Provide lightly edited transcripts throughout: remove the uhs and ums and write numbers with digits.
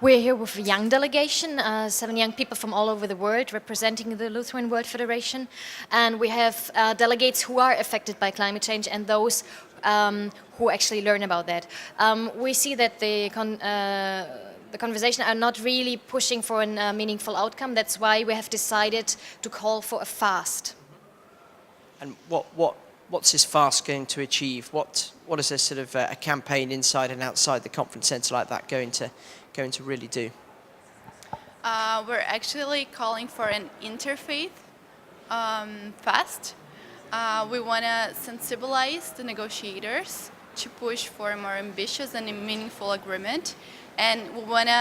We're here with a young delegation, 7 young people from all over the world representing the Lutheran World Federation. And we have delegates who are affected by climate change and those who actually learn about that. We see that the conversation are not really pushing for a meaningful outcome. That's why we have decided to call for a fast. And what's this fast going to achieve? What is a sort of a campaign inside and outside the conference centre like that going to really do? We're actually calling for an interfaith fast. We want to sensibilize the negotiators to push for a more ambitious and meaningful agreement, and we want to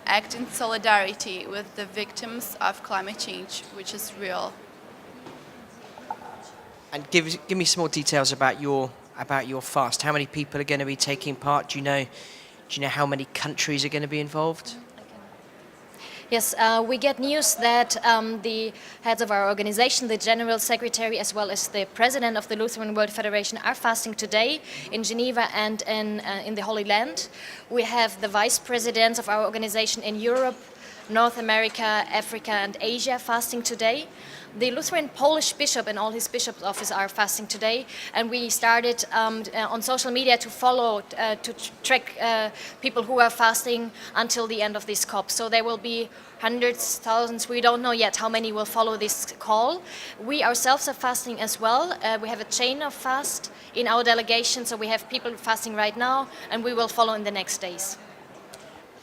act in solidarity with the victims of climate change, which is real. And give me some more details about your fast. How many people are going to be taking part? Do you know how many countries are going to be involved? Yes, we get news that the heads of our organization, the General Secretary as well as the President of the Lutheran World Federation are fasting today in Geneva and in the Holy Land. We have the Vice Presidents of our organization in Europe, North America, Africa and Asia fasting today. The Lutheran Polish bishop and all his bishop's office are fasting today, and we started on social media to follow, to track people who are fasting until the end of this COP. So there will be hundreds, thousands, we don't know yet how many will follow this call. We ourselves are fasting as well. We have a chain of fast in our delegation, so we have people fasting right now, and we will follow in the next days.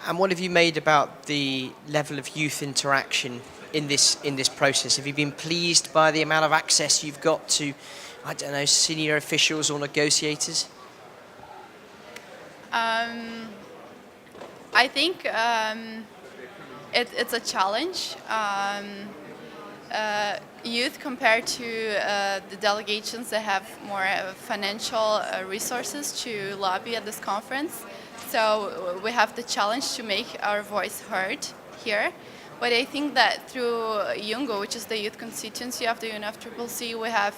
And what have you made about the level of youth interaction in this process? Have you been pleased by the amount of access you've got to, I don't know, senior officials or negotiators? I think it's a challenge. Youth compared to the delegations that have more financial resources to lobby at this conference. So we have the challenge to make our voice heard here. But I think that through YUNGO, which is the youth constituency of the UNFCCC, we have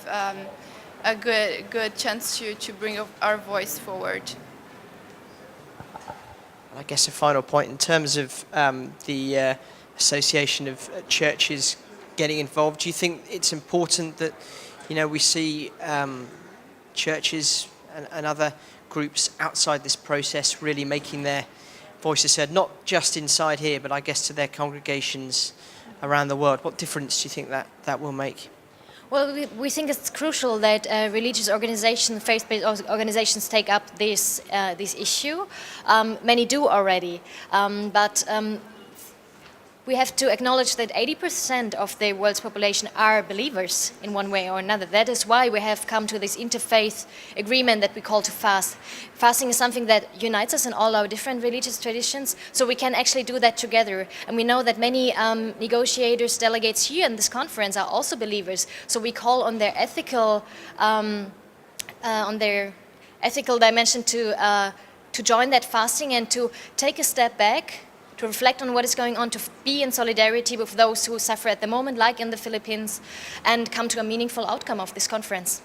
a good chance to bring our voice forward. I guess a final point in terms of the association of churches getting involved. Do you think it's important that we see churches and other groups outside this process really making their voices heard, not just inside here, but I guess to their congregations around the world? What difference do you think that will make? Well, we think it's crucial that religious organizations, faith-based organizations take up this issue. Many do already, but we have to acknowledge that 80% of the world's population are believers in one way or another. That is why we have come to this interfaith agreement that we call to fast. Fasting is something that unites us in all our different religious traditions, so we can actually do that together. And we know that many negotiators, delegates here in this conference are also believers, so we call on their ethical dimension to join that fasting and to take a step back, to reflect on what is going on, to be in solidarity with those who suffer at the moment, like in the Philippines, and come to a meaningful outcome of this conference.